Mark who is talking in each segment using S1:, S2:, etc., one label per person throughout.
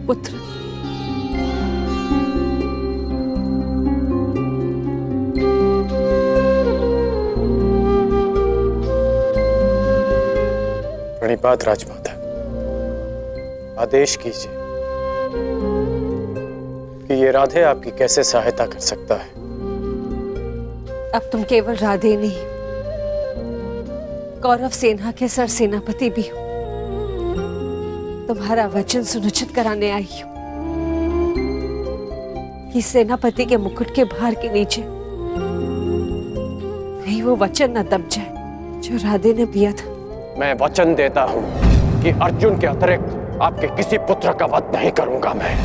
S1: पुत्र।
S2: प्रणिपात राजमाता, आदेश कीजिए कि ये राधे आपकी कैसे सहायता कर सकता है।
S1: अब तुम केवल राधे नहीं, कौरव सेना के सरसेनापति भी हो। तुम्हारा वचन सुनिश्चित कराने आई हूं कि सेनापति के मुकुट के भार के नीचे कहीं वो वचन न दब जाए जो राधे ने दिया था।
S2: मैं वचन देता हूं कि अर्जुन के अतिरिक्त आपके किसी पुत्र का वध नहीं करूंगा मैं।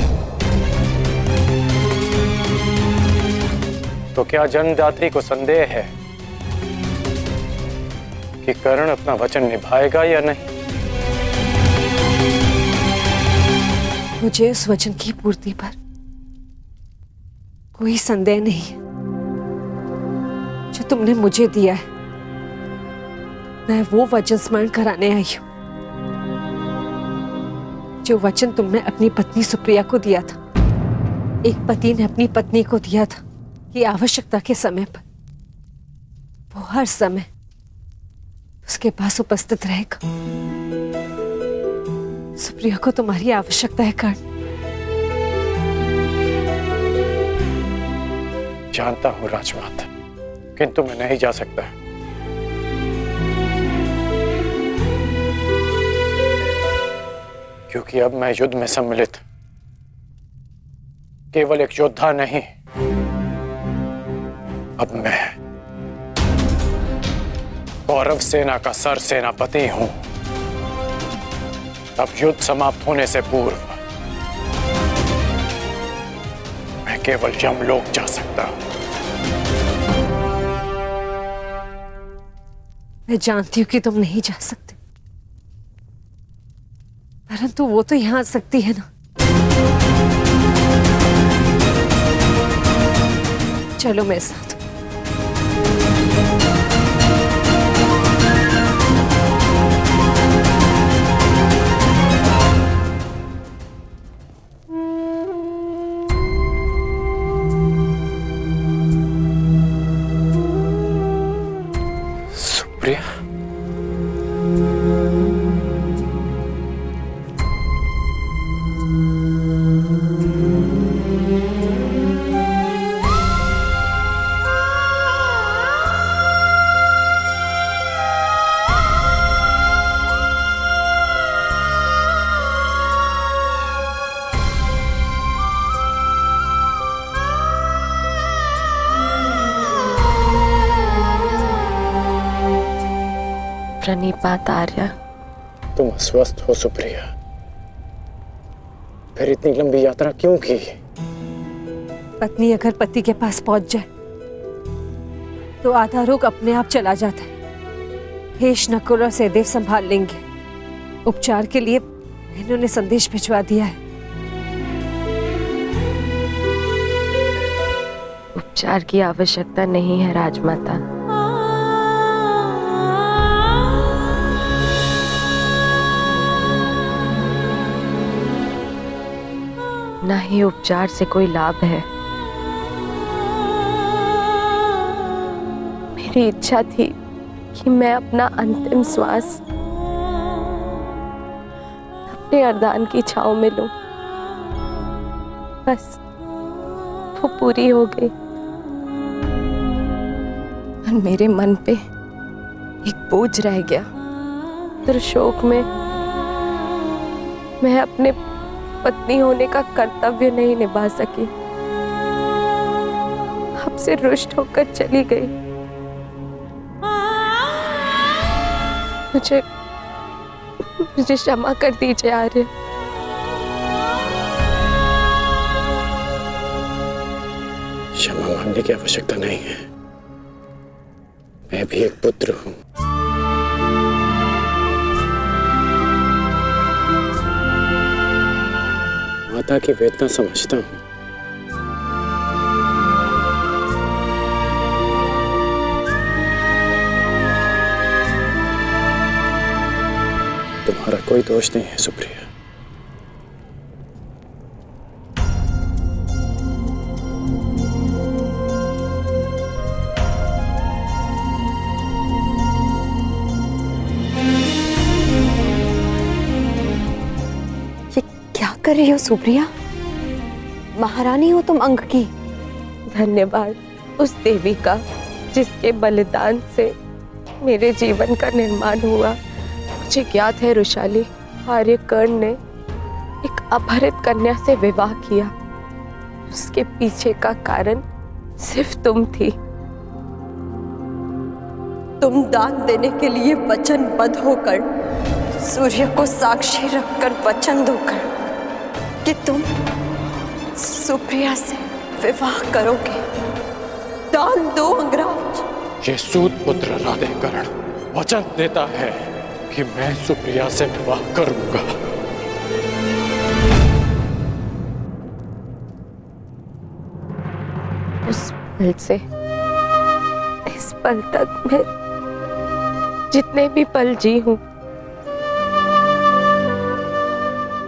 S2: तो क्या जन्मदात्री को संदेह है कि कर्ण अपना वचन निभाएगा या नहीं?
S1: मुझे उस वचन की पूर्ति पर कोई संदेह नहीं है जो तुमने मुझे दिया है। मैं वो वचन स्मरण कराने आई हूं जो वचन तुमने अपनी पत्नी सुप्रिया को दिया था। एक पति ने अपनी पत्नी को दिया था कि आवश्यकता के समय पर वो हर समय उसके पास उपस्थित रहेगा। सुप्रिया को तुम्हारी आवश्यकता है कर्ण।
S2: जानता हूं राजमाता, किंतु मैं नहीं जा सकता। क्योंकि अब मैं युद्ध में सम्मिलित केवल एक योद्धा नहीं, अब मैं कौरव सेना का सरसेनापति हूं। अब युद्ध समाप्त होने से पूर्व मैं केवल यमलोक जा सकता हूं।
S1: मैं जानती हूं कि तुम नहीं जा सकते, परंतु वो तो यहां आ सकती है ना। चलो मेरे साथ।
S2: सुप्रिया,
S3: प्रणिपात आर्या।
S2: तुम अस्वस्थ हो सुप्रिया, फिर इतनी लंबी यात्रा क्यों की?
S1: पत्नी अगर पति के पास पहुंच जाए तो आधा रोग अपने आप चला जाता है। हेश, नकुल और सहदेव संभाल लेंगे। उपचार के लिए इन्होंने संदेश भिजवा दिया है।
S3: उपचार की आवश्यकता नहीं है राजमाता। ना ही उपचार से कोई लाभ है। मेरी इच्छा थी कि मैं अपना अंतिम श्वास अपने अरदान की छांव में लूं। बस वो पूरी हो गई और मेरे मन पे एक बोझ रह गया। शोक में मैं अपने पत्नी होने का कर्तव्य नहीं निभा सकी, आपसे रुष्ट होकर चली गई। मुझे क्षमा कर दीजिए आर्य।
S2: क्षमा मांगने की आवश्यकता नहीं है। मैं भी एक पुत्र हूं। माता की वेदना समझता हूं। तुम्हारा कोई दोष नहीं है सुप्रिया।
S4: कर रही हो सुप्रिया? महारानी हो तुम अंक की।
S3: धन्यवाद उस देवी का जिसके बलिदान से मेरे जीवन का निर्माण हुआ। मुझे ज्ञात है रुशाली, आर्यकर्ण ने एक अपहरित कन्या से विवाह किया। उसके पीछे का कारण सिर्फ तुम थी।
S4: तुम दान देने के लिए वचनबद्ध होकर, सूर्य को साक्षी रखकर वचन दोकर कि तुम सुप्रिया से विवाह करोगे। दान दो अंगराज।
S2: ये सूत पुत्र राधेकर्ण वचन देता है कि मैं सुप्रिया से विवाह करूंगा।
S3: उस पल से इस पल तक मैं जितने भी पल जी हूं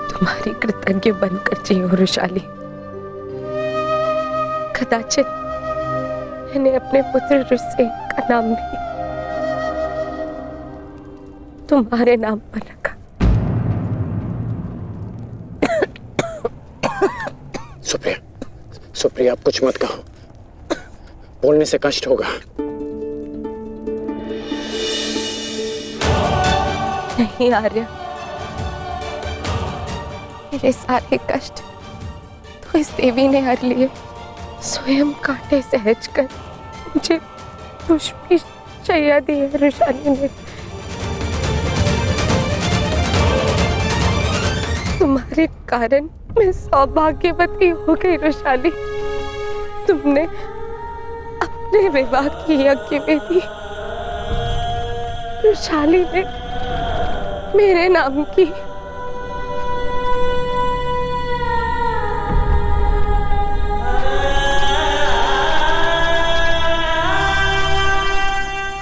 S3: तुम्हारी कृतज्ञ बनकर जी हूं रुशाली। कदाचित मैंने अपने पुत्र रुसेन का नाम भी तुम्हारे नाम पर रखा।
S2: सुप्रिया, सुप्रिया आप कुछ मत कहो, बोलने से कष्ट होगा।
S3: नहीं आर्य, मेरे सारे कष्ट तो इस देवी ने हर लिए। स्वयं कांटे सहज कर मुझे पुष्पी शैया दी है रुशाली ने। तुम्हारे कारण मैं सौभाग्यवती हो गई रुशाली। तुमने अपने विवाह की यज्ञ वेदी रुशाली ने मेरे नाम की।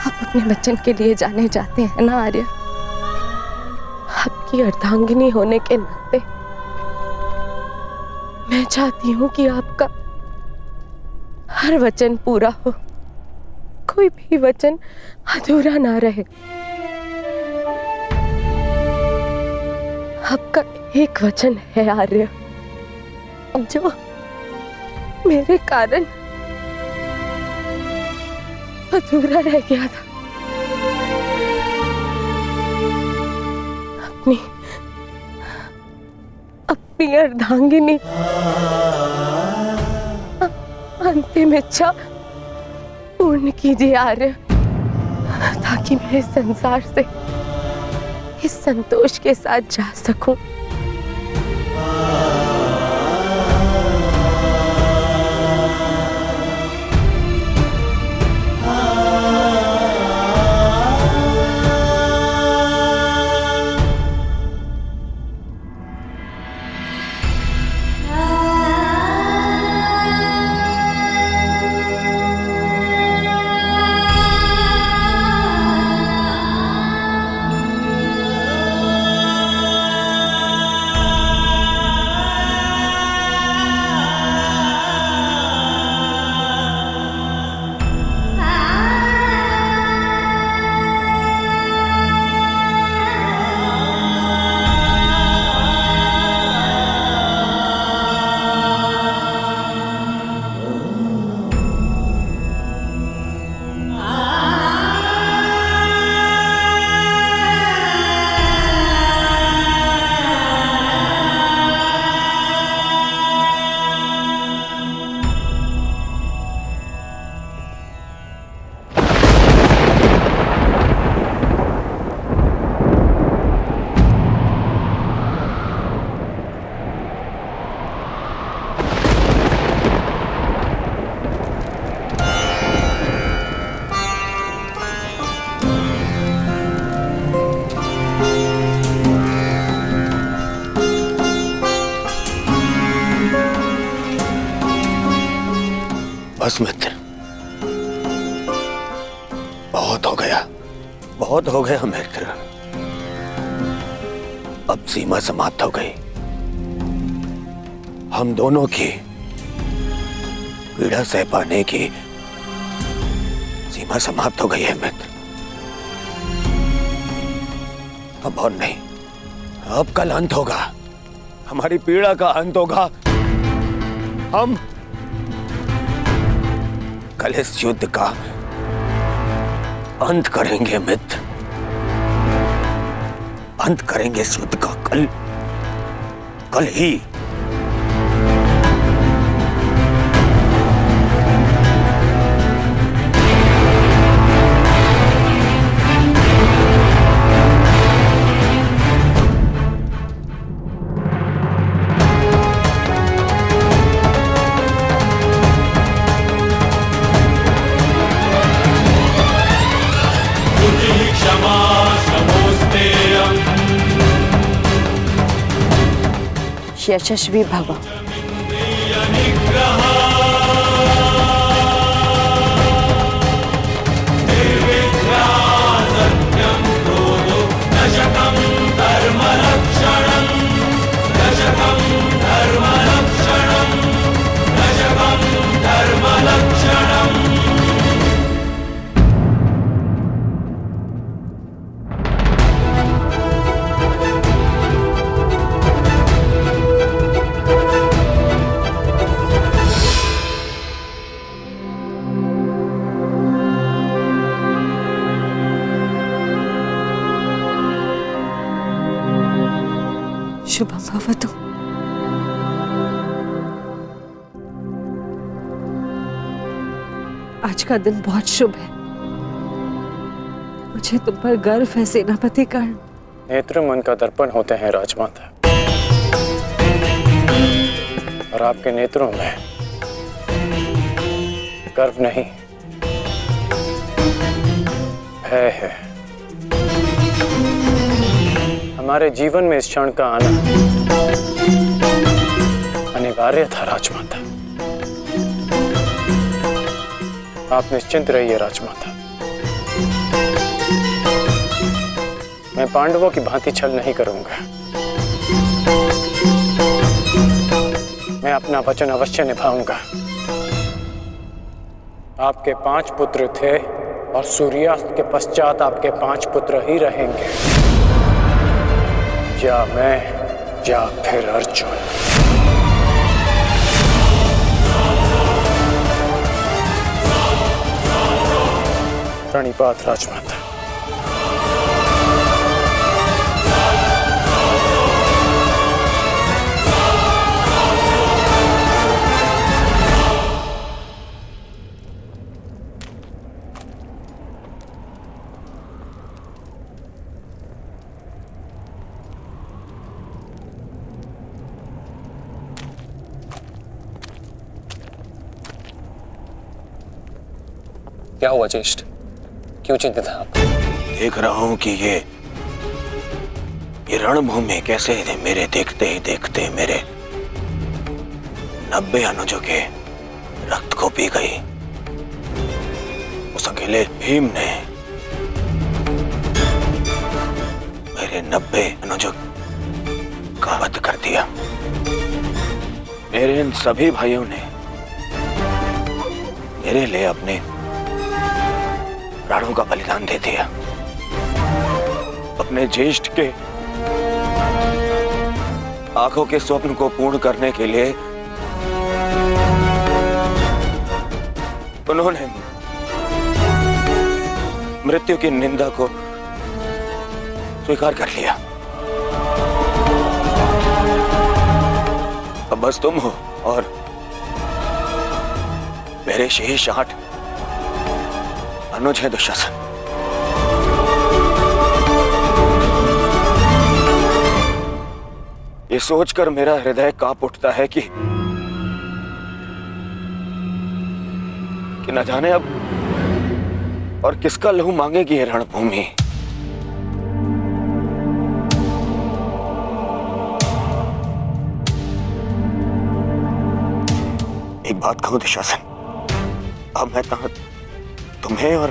S3: आप अपने बच्चन के लिए जाने जाते हैं ना आर्य? आपकी अर्धांगिनी होने के नाते मैं चाहती हूं कि आपका हर वचन पूरा हो, कोई भी वचन अधूरा ना रहे। आपका एक वचन है आर्य, जो मेरे कारण अधूरा रह गया था। अपनी अर्धांगिनी अंतिम इच्छा पूर्ण कीजिए आर्य, ताकि मैं इस संसार से इस संतोष के साथ जा सकूं।
S5: बस मित्र, बहुत हो गया मित्र। अब सीमा समाप्त हो गई। हम दोनों की पीड़ा सह पाने की सीमा समाप्त हो गई है मित्र। अब और नहीं, अब कल अंत होगा। हमारी पीड़ा का अंत होगा। हम कल इस युद्ध का अंत करेंगे मित्र, अंत करेंगे इस युद्ध का कल ही।
S4: यशस्वी भव। शुभम भवतु। आज का दिन बहुत शुभ है। मुझे तुम पर गर्व है सेनापति कर्ण।
S2: नेत्र मन का दर्पण होते हैं राजमाता, और आपके नेत्रों में गर्व नहीं, भय है। हमारे जीवन में इस क्षण का आना अनिवार्य था राजमाता। आप निश्चिंत रहिए राजमाता, मैं पांडवों की भांति छल नहीं करूंगा। मैं अपना वचन अवश्य निभाऊंगा। आपके 5 पुत्र थे और सूर्यास्त के पश्चात आपके 5 पुत्र ही रहेंगे, या मैं या फिर अर्जुन। प्रणिपात राजमाता। क्या हुआ ज्येष्ठ, क्यों चिंतित हैं आप?
S5: देख रहा हूं कि ये रणभूमि कैसे मेरे देखते ही देखते मेरे 90 अनुजों के रक्त को पी गई। उस अकेले भीम ने मेरे 90 अनुजों का वध कर दिया। मेरे इन सभी भाइयों ने मेरे लिए अपने प्राणों का बलिदान दे दिया। अपने ज्येष्ठ के आंखों के स्वप्न को पूर्ण करने के लिए उन्होंने मृत्यु की निंदा को स्वीकार कर लिया। अब बस तुम हो और मेरे शेष 8 अनुज है दुशासन। ये सोचकर मेरा हृदय कांप उठता है कि न जाने अब और किसका लहू मांगेगी ये रणभूमि। एक बात कहूं दुशासन, अब मैं तुम्हें और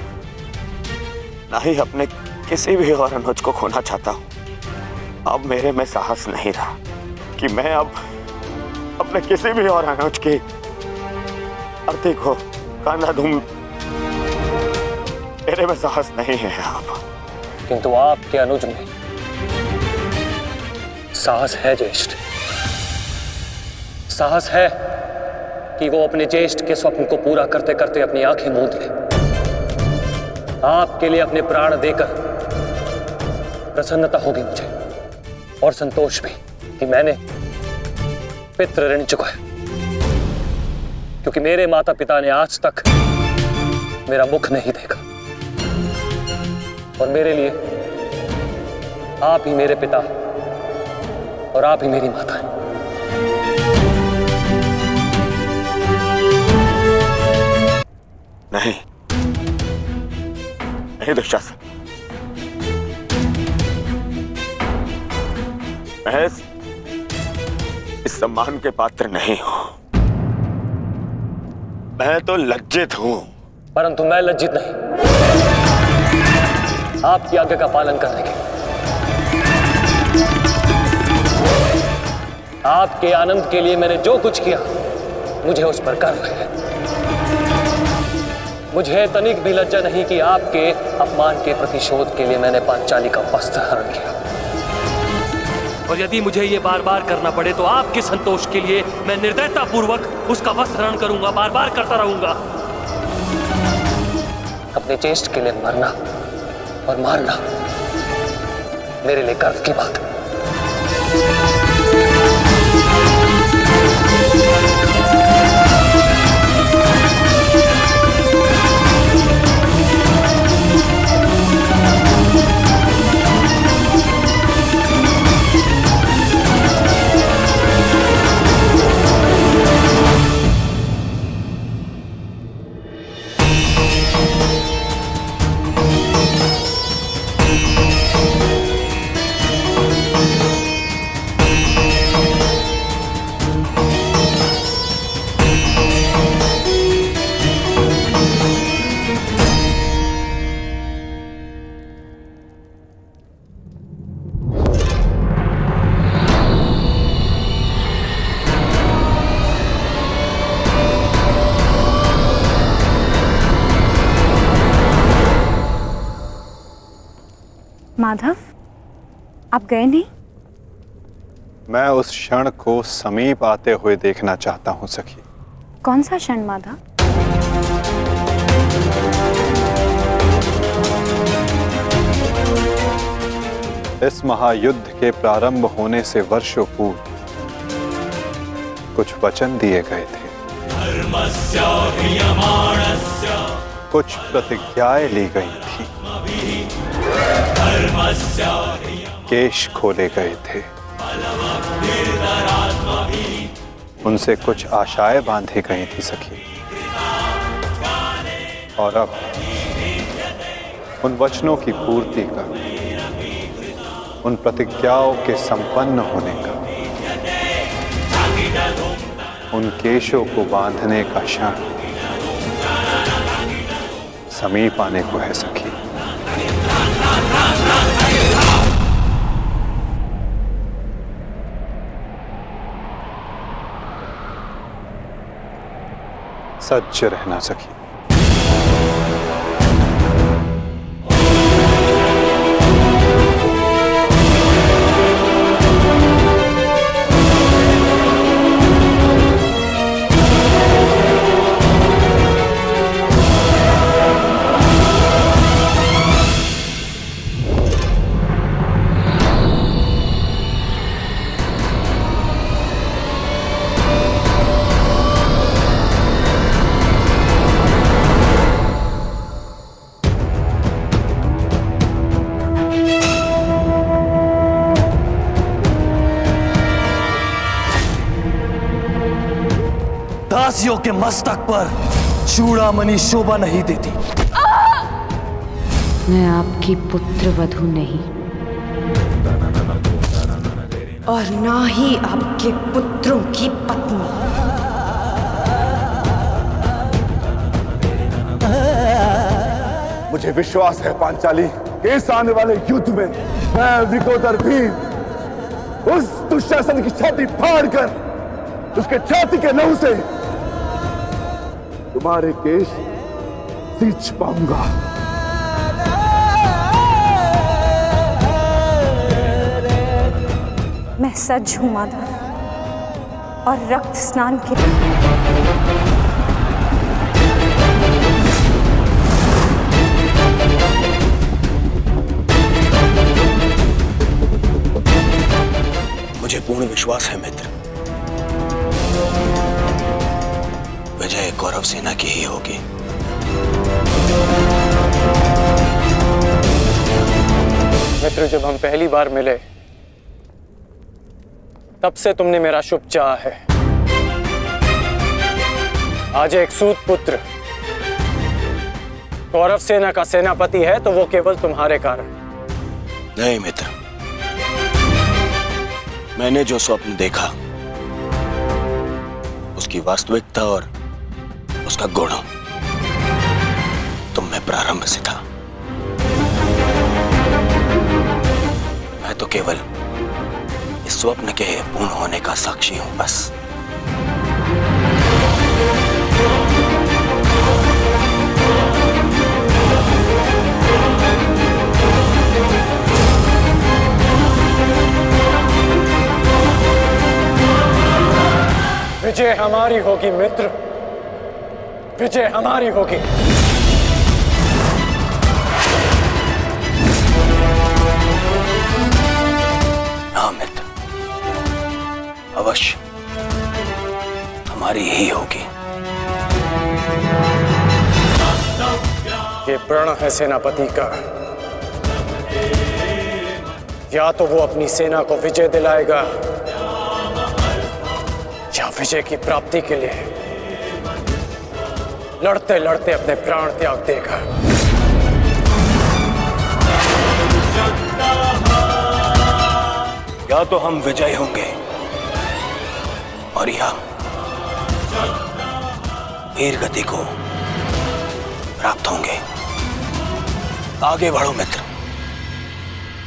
S5: ना ही अपने किसी भी और अनुज को खोना चाहता हूं। अब मेरे में साहस नहीं रहा कि मैं अब अपने किसी भी और अनुज की अर्थी को कांधा दूं। मेरे में साहस नहीं है अब।
S2: किंतु आपके अनुज में साहस है ज्येष्ठ।
S6: साहस है कि वो अपने ज्येष्ठ के स्वप्न को पूरा करते करते अपनी आंखें मूंद ले। आपके लिए अपने प्राण देकर प्रसन्नता होगी मुझे, और संतोष भी कि मैंने पितृ ऋण चुकाया, क्योंकि मेरे माता पिता ने आज तक मेरा मुख नहीं देखा, और मेरे लिए आप ही मेरे पिता और आप ही मेरी माता हैं।
S5: नहीं नहीं दुशासन, मैं इस सम्मान के पात्र नहीं हूं। मैं तो लज्जित हूं।
S6: परंतु मैं लज्जित नहीं, आपकी आज्ञा का पालन करने के, आपके आनंद के लिए मैंने जो कुछ किया मुझे उस पर गर्व है। मुझे तनिक भी लज्जा नहीं कि आपके अपमान के प्रतिशोध के लिए मैंने पांचाली का वस्त्र हरण किया, और यदि मुझे ये बार बार करना पड़े तो आपके संतोष के लिए मैं निर्दयता पूर्वक उसका वस्त्र हरण करूंगा, बार बार करता रहूंगा। अपने ज्येष्ठ के लिए मरना और मारना मेरे लिए गर्व की बात है।
S7: माधव, आप गए नहीं?
S8: मैं उस क्षण को समीप आते हुए देखना चाहता हूं सखी।
S7: कौन सा क्षण माधव?
S8: इस महायुद्ध के प्रारंभ होने से वर्षों पूर्व कुछ वचन दिए गए थे, कुछ प्रतिज्ञाएं ली गई थी, केश खोले गए थे, उनसे कुछ आशाएं बांधी गई थी सखी। और अब उन वचनों की पूर्ति का, उन प्रतिज्ञाओं के संपन्न होने का, उन केशों को बांधने का क्षण समीप आने को है सखी। सच्च रहना सखी।
S6: दासियों के मस्तक पर चूड़ामणि शोभा नहीं देती।
S9: मैं आपकी पुत्र वधू नहीं,
S4: और ना ही आपके पुत्रों की पत्नी।
S10: मुझे विश्वास है पांचाली कि इस आने वाले युद्ध में मैं विकोदर भीम उस दुशासन की छाती फाड़कर उसके छाती के लहू से तुम्हारे केश सींच पाऊंगा।
S7: मैं सच हूं माधव, और रक्त स्नान के
S5: मुझे पूर्ण विश्वास है मित्र, विजय कौरव सेना की ही होगी।
S2: मित्र, जब हम पहली बार मिले तब से तुमने मेरा शुभ चाहा है। आज एक सूत पुत्र कौरव सेना का सेनापति है तो वो केवल तुम्हारे कारण।
S5: नहीं मित्र, मैंने जो स्वप्न देखा उसकी वास्तविकता और उसका गुण तुम में प्रारंभ से था। मैं तो केवल इस स्वप्न के पूर्ण होने का साक्षी हूं बस।
S2: विजय हमारी होगी मित्र, विजय हमारी होगी।
S5: हाँ मित्र, अवश्य हमारी ही होगी।
S2: ये प्रण है सेनापति का, या तो वो अपनी सेना को विजय दिलाएगा या विजय की प्राप्ति के लिए लड़ते लड़ते अपने प्राण त्याग देगा।
S5: या तो हम विजय होंगे और या वीर गति को प्राप्त होंगे। आगे बढ़ो मित्र,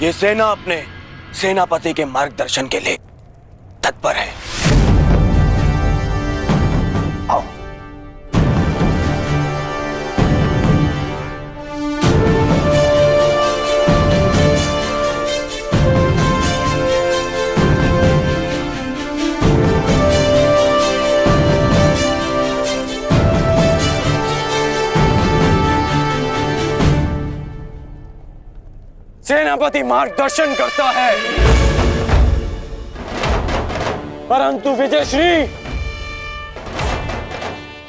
S5: ये सेना अपने सेनापति के मार्गदर्शन के लिए तत्पर है। आओ।
S2: सेनापति मार्गदर्शन करता है परंतु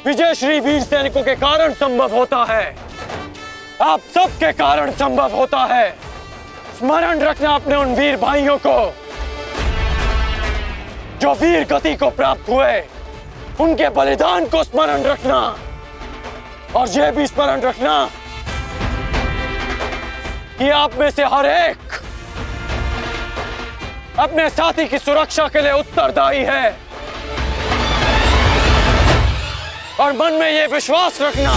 S2: विजयश्री वीर सैनिकों के कारण संभव होता है। आप सबके कारण संभव होता है। स्मरण रखना अपने उन वीर भाइयों को जो वीर गति को प्राप्त हुए, उनके बलिदान को स्मरण रखना और यह भी स्मरण रखना कि आप में से हर एक अपने साथी की सुरक्षा के लिए उत्तरदायी है और मन में यह विश्वास रखना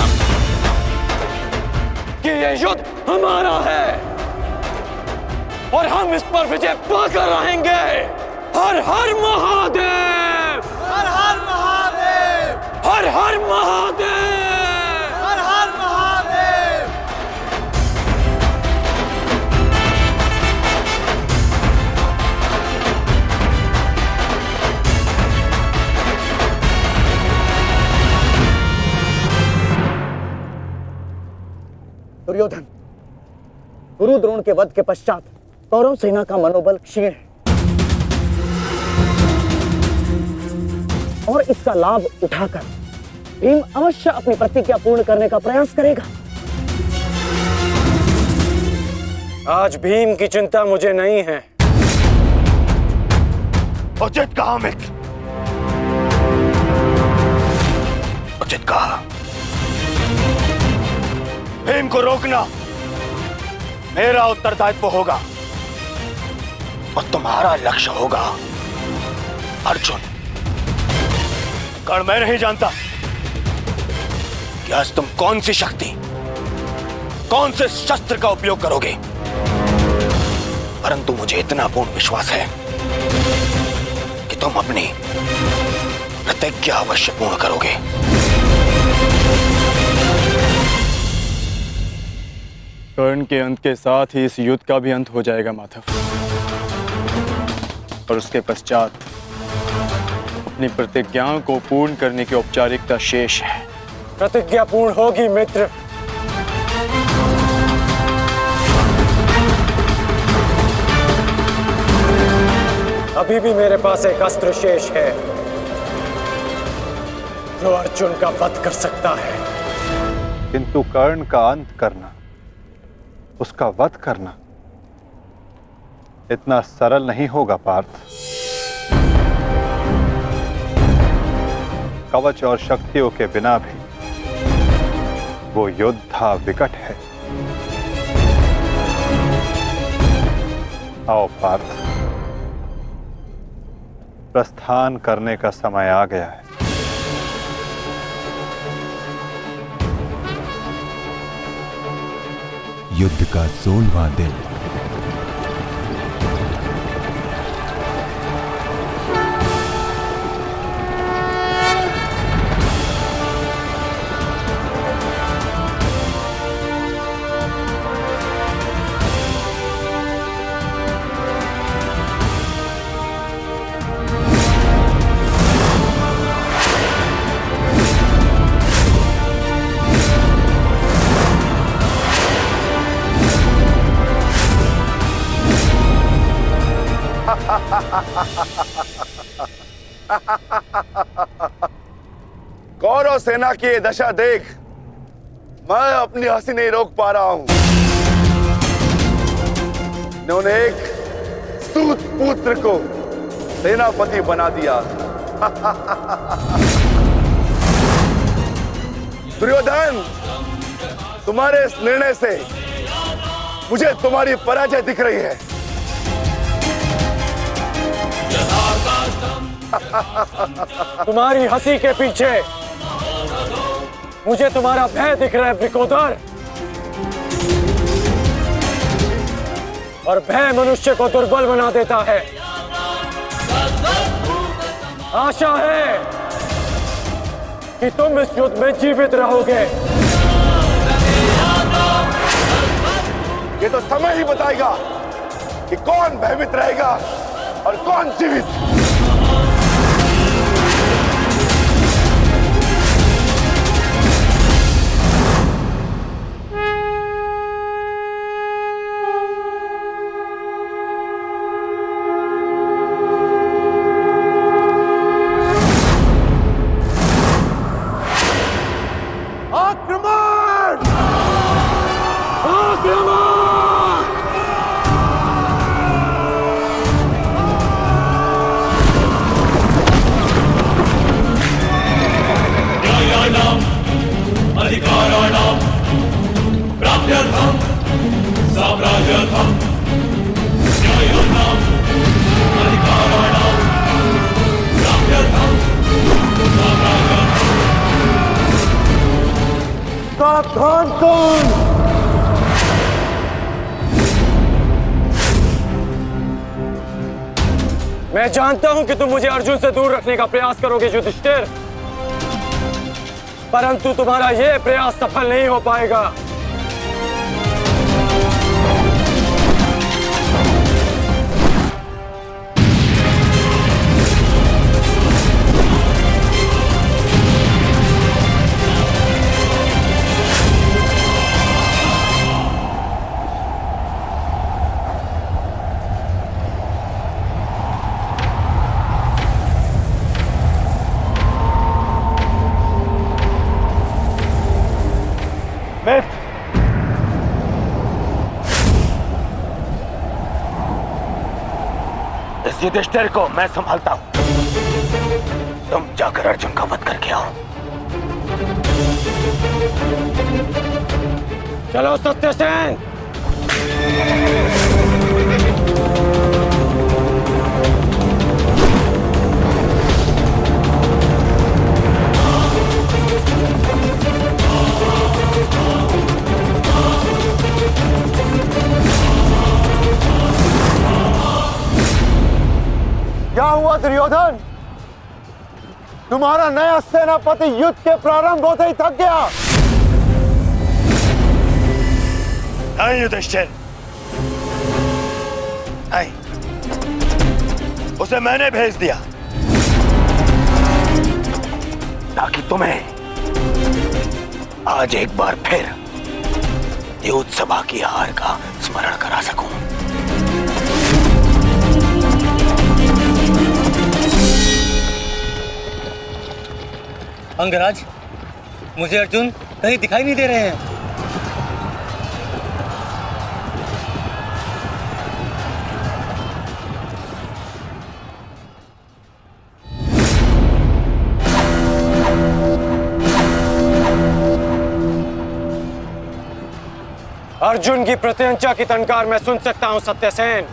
S2: कि यह युद्ध हमारा है और हम इस पर विजय पाकर रहेंगे। हर हर महादेव, हर हर महादेव, हर हर महादेव, हर हर महादेव।
S11: दुर्योधन, गुरु द्रोण के वध के पश्चात कौरव सेना का मनोबल क्षीण है और इसका लाभ उठाकर भीम अवश्य अपनी प्रतिज्ञा पूर्ण करने का प्रयास करेगा।
S2: आज भीम की चिंता मुझे नहीं है।
S5: उचित कहा मित्र, उचित कहा। भीम को रोकना मेरा उत्तरदायित्व होगा और तुम्हारा लक्ष्य होगा अर्जुन। कारण मैं नहीं जानता कि आज तुम कौन सी शक्ति, कौन से शस्त्र का उपयोग करोगे, परंतु मुझे इतना पूर्ण विश्वास है कि तुम अपनी प्रतिज्ञा अवश्य पूर्ण करोगे।
S12: कर्ण के अंत के साथ ही इस युद्ध का भी अंत हो जाएगा माधव, और उसके पश्चात अपनी प्रतिज्ञाओं को पूर्ण करने की औपचारिकता शेष है।
S2: प्रतिज्ञा पूर्ण होगी मित्र। अभी भी मेरे पास एक अस्त्र शेष है जो अर्जुन का वध कर सकता है।
S8: किंतु कर्ण का अंत करना, उसका वध करना इतना सरल नहीं होगा पार्थ। कवच और शक्तियों के बिना भी वो योद्धा विकट है। आओ पार्थ, प्रस्थान करने का समय आ गया है।
S13: युद्ध का 16वां दिन।
S10: कौरव सेना की ये दशा देख मैं अपनी हंसी नहीं रोक पा रहा हूं। इन्होंने एक सूत पुत्र को सेनापति बना दिया। दुर्योधन, तुम्हारे इस निर्णय से मुझे तुम्हारी पराजय दिख रही है।
S2: तुम्हारी हंसी के पीछे मुझे तुम्हारा भय दिख रहा है वृकोदर। और भय मनुष्य को दुर्बल बना देता है। आशा है कि तुम इस युद्ध में जीवित रहोगे।
S10: ये तो समय ही बताएगा कि कौन भयभीत रहेगा और कौन जीवित।
S2: सावधान कौन? मैं जानता हूं कि तुम मुझे अर्जुन से दूर रखने का प्रयास करोगे युधिष्ठिर, परंतु तुम्हारा यह प्रयास सफल नहीं हो पाएगा।
S5: इस युधिष्ठिर को मैं संभालता हूं। तुम जाकर अर्जुन का वध करके आओ।
S2: चलो सत्यसेन।
S10: क्या हुआ दुर्योधन? तुम्हारा नया सेनापति युद्ध के प्रारंभ होते ही थक गया।
S5: नहीं युधिष्ठिर, नहीं, उसे मैंने भेज दिया। ताकि तुम्हें आज एक बार फिर युद्ध सभा की हार का स्मरण करा सकूं।
S11: अंगराज, मुझे अर्जुन कहीं दिखाई नहीं दे रहे हैं।
S2: अर्जुन की प्रत्यंचा की टंकार मैं सुन सकता हूं सत्यसेन।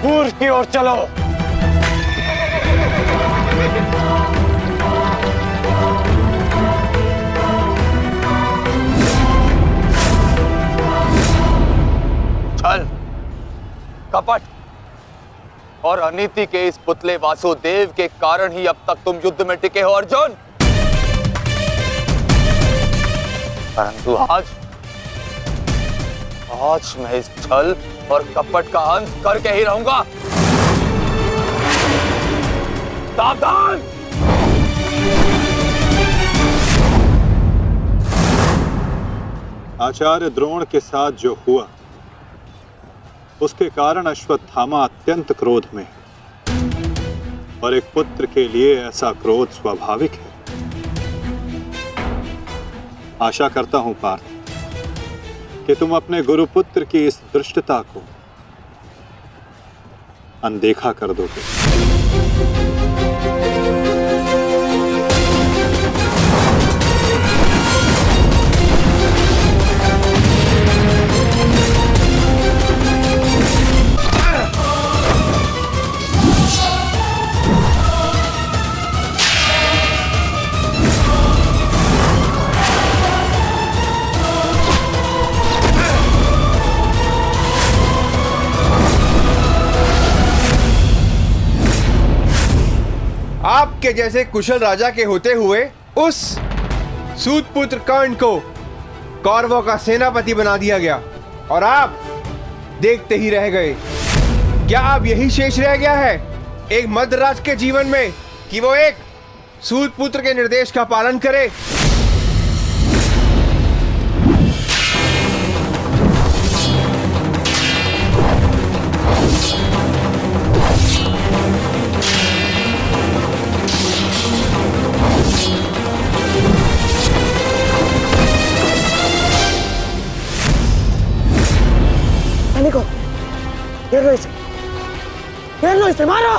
S2: पूर्व की ओर चलो।
S14: छल, कपट और अनीति के इस पुतले वासुदेव के कारण ही अब तक तुम युद्ध में टिके हो अर्जुन। परंतु आज मैं इस छल और कपट का अंत करके ही रहूंगा। सावधान!
S8: आचार्य द्रोण के साथ जो हुआ उसके कारण अश्वत्थामा अत्यंत क्रोध में है और एक पुत्र के लिए ऐसा क्रोध स्वाभाविक है। आशा करता हूं पार्थ कि तुम अपने गुरुपुत्र की इस धृष्टता को अनदेखा कर दोगे।
S15: आपके जैसे कुशल राजा के होते हुए उस सूतपुत्र कर्ण को कौरवों का सेनापति बना दिया गया और आप देखते ही रह गए। क्या अब यही शेष रह गया है एक मध्यराज के जीवन में कि वो एक सूतपुत्र के निर्देश का पालन करे?
S2: घेर लो इसे, मारो।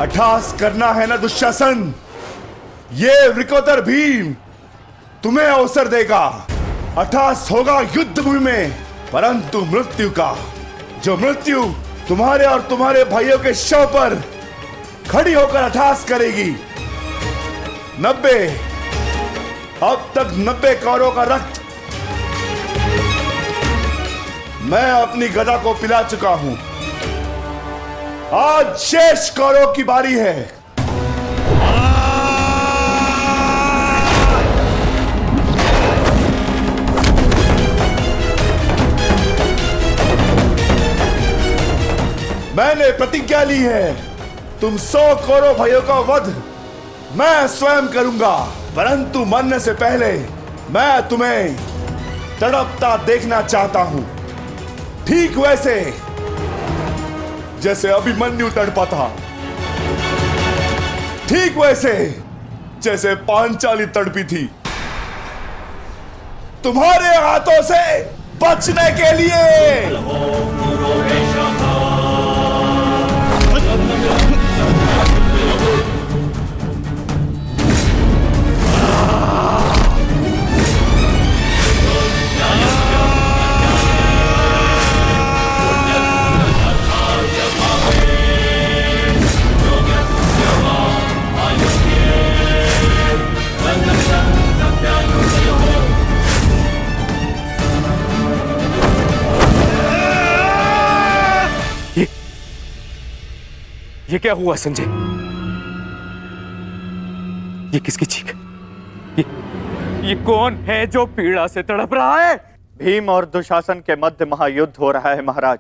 S10: अट्ठास करना है ना दुशासन, ये वृकोदर भीम तुम्हें अवसर देगा। अट्ठास होगा युद्ध भूमि में, परंतु मृत्यु का, जो मृत्यु तुम्हारे और तुम्हारे भाइयों के शव पर खड़ी होकर अट्ठास करेगी। 90 अब तक 90 कौरवों का रक्त मैं अपनी गदा को पिला चुका हूं। आज शेष कौरवों की बारी है। मैंने प्रतिज्ञा ली है, तुम 100 कौरव भाइयों का वध मैं स्वयं करूंगा, परंतु मरने से पहले मैं तुम्हें तड़पता देखना चाहता हूं, ठीक वैसे जैसे अभिमन्यु तड़पा था, ठीक वैसे जैसे पांचाली तड़पी थी। तुम्हारे हाथों से बचने के लिए
S5: ये क्या हुआ संजय? ये किसकी चीख? ये कौन है जो पीड़ा से तड़प रहा है?
S12: भीम और दुशासन के मध्य महायुद्ध हो रहा है महाराज।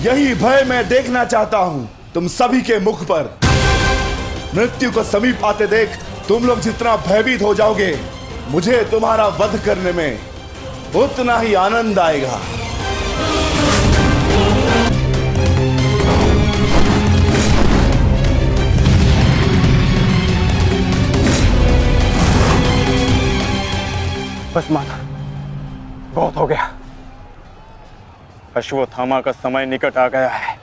S10: यही भय मैं देखना चाहता हूं तुम सभी के मुख पर। मृत्यु को समीप आते देख तुम लोग जितना भयभीत हो जाओगे, मुझे तुम्हारा वध करने में उतना ही आनंद आएगा।
S12: बस माता, बहुत हो गया। अश्वत्थामा का समय निकट आ गया है।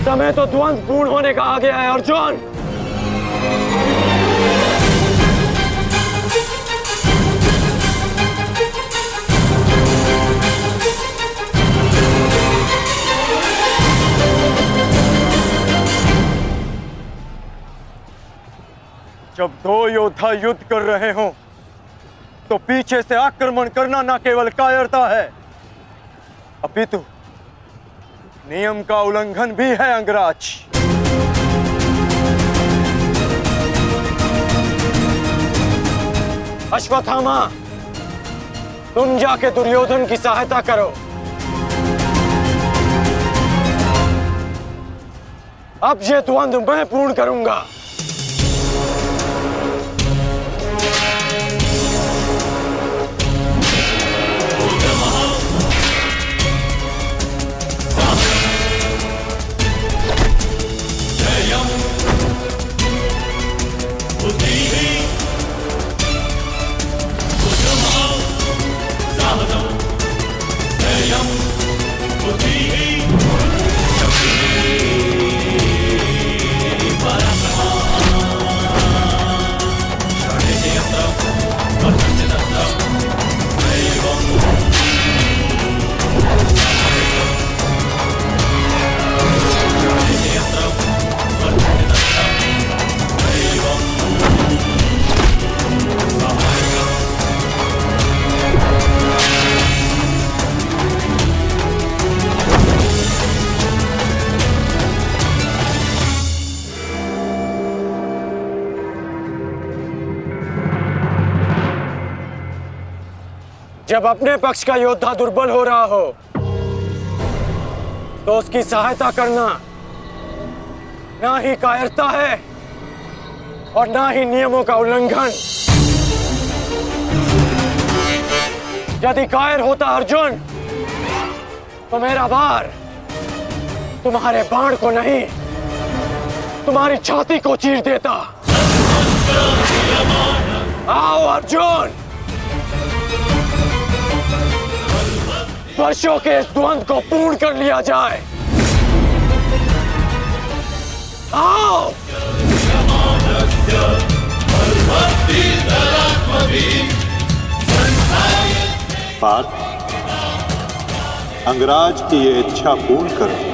S2: समय तो ध्वंस पूर्ण होने का आ गया है अर्जुन।
S12: जब दो योद्धा युद्ध कर रहे हों तो पीछे से आक्रमण करना न केवल कायरता है, अपितु नियम का उल्लंघन भी है अंगराज।
S2: अश्वत्थामा, तुम जाके दुर्योधन की सहायता करो। अब ये द्वंद्व मैं पूर्ण करूंगा। जब अपने पक्ष का योद्धा दुर्बल हो रहा हो तो उसकी सहायता करना ना ही कायरता है और ना ही नियमों का उल्लंघन। यदि कायर होता अर्जुन तो मेरा वार तुम्हारे बाण को नहीं, तुम्हारी छाती को चीर देता। आओ अर्जुन, वर्षों के इस द्वंद्व को पूर्ण कर लिया जाए। आओ।
S8: पार्थ, अंगराज की ये इच्छा पूर्ण करो।